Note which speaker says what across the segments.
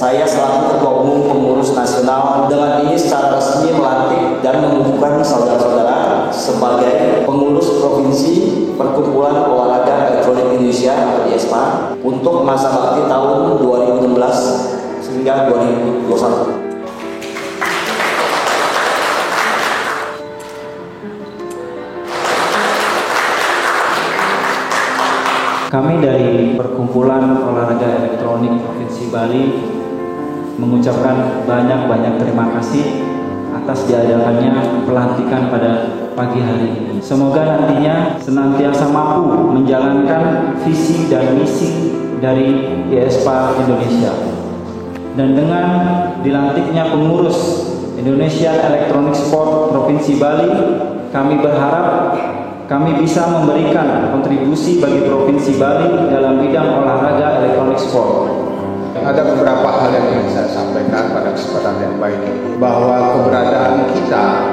Speaker 1: Saya selaku Ketua Umum Pengurus Nasional dengan ini secara resmi melantik dan mengukuhkan saudara-saudara sebagai pengurus Provinsi Perkumpulan Olahraga Elektronik Indonesia atau IESPA untuk masa bakti tahun 2016 hingga 2021.
Speaker 2: Kami dari Perkumpulan Olahraga Elektronik Provinsi Bali mengucapkan banyak terima kasih atas diadakannya pelantikan pada pagi hari ini. Semoga nantinya senantiasa mampu menjalankan visi dan misi dari IESPA Indonesia. Dan dengan dilantiknya pengurus Indonesian Electronic Sport Provinsi Bali, kami berharap kami bisa memberikan kontribusi bagi Provinsi Bali dalam bidang olahraga elektronik sport.
Speaker 3: Ada beberapa hal yang ingin saya sampaikan pada kesempatan yang baik ini, bahwa keberadaan kita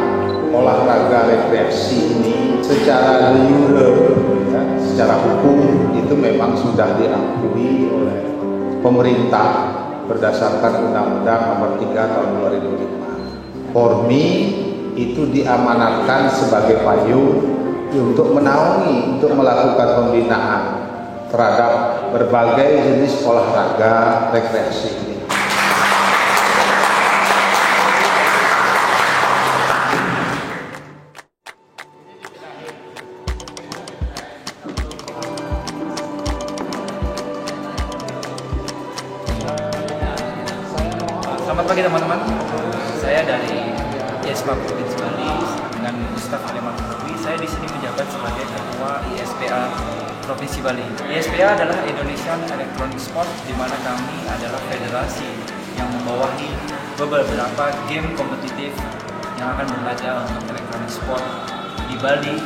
Speaker 3: olahraga rekreasi ini secara de jure, ya, secara hukum itu memang sudah diakui oleh pemerintah berdasarkan Undang-Undang Nomor 3 Tahun 2005. Pormi itu diamanatkan sebagai payung untuk menaungi, untuk melakukan pembinaan terhadap berbagai jenis olahraga rekreasi ini.
Speaker 4: Selamat pagi teman-teman, saya dari IESPA Provinsi Bali dengan Ustaz Aleman Murabi. Saya di sini menjabat sebagai Ketua ISPA Provinsi Bali. ISPA adalah Indonesian Electronic Sport, di mana kami adalah federasi yang membawahi beberapa game kompetitif yang akan berlaga untuk electronic sport di Bali.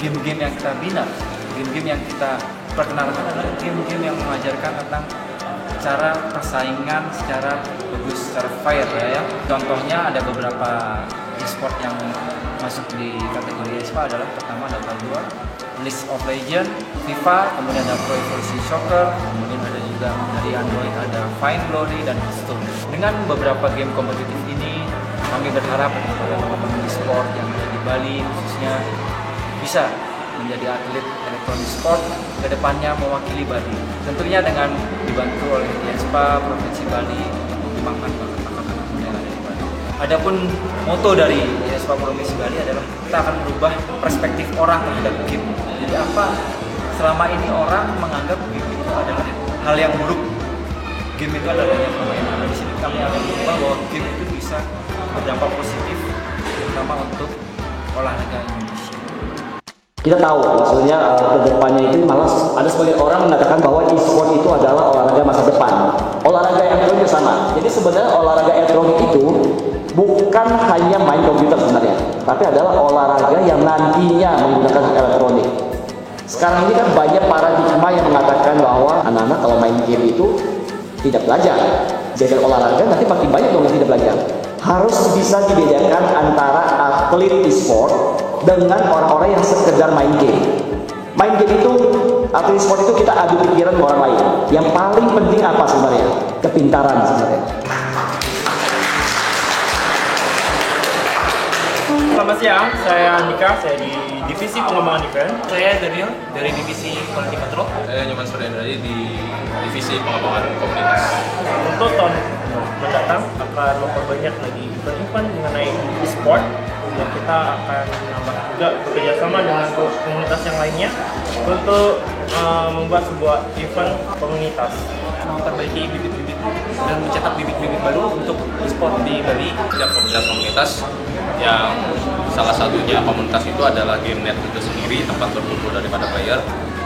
Speaker 4: Game-game yang kita bina, game-game yang kita perkenalkan adalah game-game yang mengajarkan tentang cara persaingan secara bagus, secara fair ya. Contohnya ada beberapa e-sport yang masuk di kategori IESPA adalah pertama Dota 2, League of Legends, FIFA, kemudian ada Pro Evolution Soccer, kemudian ada juga dari Android ada Fine Glory dan Hearthstone. Dengan beberapa game kompetitif ini, kami berharap kepada teman-teman e-sport yang ada di Bali khususnya bisa menjadi atlet elektronik sport ke depannya mewakili Bali. Tentunya dengan dibantu oleh IESPA Provinsi Bali untuk mengembangkan bakat-bakat anak muda yang ada di Bali. Adapun moto dari IESPA Provinsi Bali adalah kita akan merubah perspektif orang terhadap game. Jadi apa selama ini orang menganggap game itu adalah hal yang buruk. Game itu adalah yang permainan. Di sini kami akan merubah bahwa game itu bisa berdampak positif, terutama untuk olahraga Indonesia.
Speaker 1: Kita tahu maksudnya ke depannya itu malah ada sebagian orang mengatakan bahwa e-sport itu adalah olahraga masa depan. Olahraga elektronik sama. Jadi sebenarnya olahraga elektronik itu bukan hanya main komputer sebenarnya, tapi adalah olahraga yang nantinya menggunakan elektronik. Sekarang ini kan banyak paradigma yang mengatakan bahwa anak-anak kalau main game itu tidak belajar. Jadi olahraga nanti makin banyak dong yang tidak belajar. Harus bisa dibedakan antara atlet e-sport dengan orang-orang yang sekedar main game. Main game itu, atlet e-sport itu kita adu pikiran dengan orang lain. Yang paling penting apa sebenarnya? Kepintaran sebenarnya.
Speaker 5: Selamat siang, saya Andika, saya di Divisi Pengembangan Event. Saya Daniel dari Divisi Quality Control.
Speaker 6: Saya Nyoman Suryandari di Divisi Pengembangan Komunitas.
Speaker 5: Untuk tahun mendatang akan memperbanyak lagi event mengenai e-sport, dan kita akan menambah juga bekerjasama dengan komunitas yang lainnya untuk membuat sebuah event komunitas, memperbaiki bibit-bibit dan mencetak bibit-bibit baru untuk e-sport di Bali.
Speaker 6: Setiap komunitas yang salah satunya komunitas itu adalah GameNet itu sendiri, tempat berkumpul daripada player,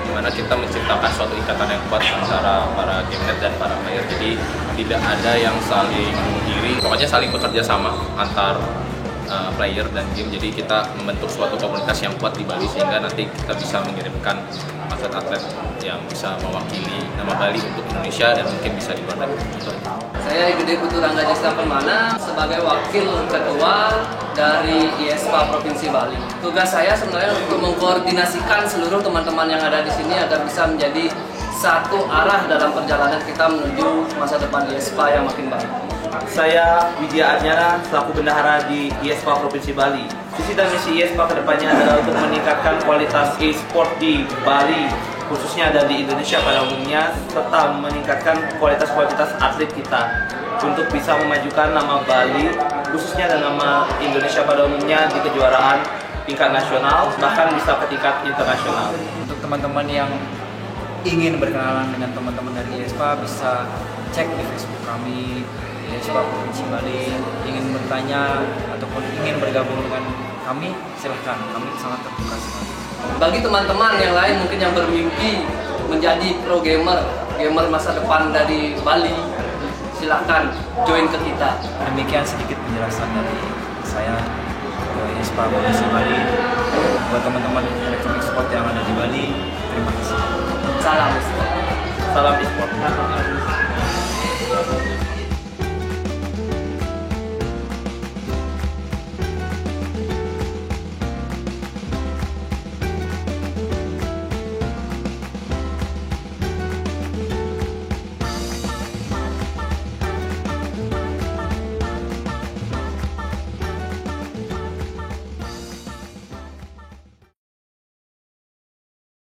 Speaker 6: di mana kita menciptakan suatu ikatan yang kuat antara para GameNet dan para player. Jadi tidak ada yang saling bunuh diri, pokoknya saling bekerja sama antar player dan game. Jadi kita membentuk suatu komunitas yang kuat di Bali sehingga nanti kita bisa mengirimkan atlet-atlet yang bisa mewakili nama Bali untuk Indonesia dan mungkin bisa di luar negeri.
Speaker 7: Saya Gede Putu Rangga Jesta Permana sebagai wakil ketua dari IESPA Provinsi Bali. Tugas saya sebenarnya untuk mengkoordinasikan seluruh teman-teman yang ada di sini agar bisa menjadi satu arah dalam perjalanan kita menuju masa depan IESPA yang makin baik.
Speaker 8: Saya Widya Adnyana selaku bendahara di IESPA Provinsi Bali. Visi dan misi IESPA kedepannya adalah untuk meningkatkan kualitas e-sport di Bali, khususnya dan di Indonesia pada umumnya, serta meningkatkan kualitas atlet kita untuk bisa memajukan nama Bali, khususnya dan nama Indonesia pada umumnya di kejuaraan tingkat nasional, bahkan bisa ke tingkat internasional.
Speaker 4: Untuk teman-teman yang ingin berkenalan dengan teman-teman dari IESPA bisa cek di Facebook kami IESPA Provinsi Bali. Ingin bertanya ataupun ingin bergabung dengan kami, silahkan, kami sangat terbuka sekali.
Speaker 7: Bagi teman-teman yang lain mungkin yang bermimpi menjadi pro gamer masa depan dari Bali, silahkan join ke kita.
Speaker 4: Demikian sedikit penjelasan dari saya ke IESPA Provinsi Bali. Buat teman-teman elektronik sport yang ada di Bali, terima kasih.
Speaker 7: Salam.
Speaker 8: Salam e-sport.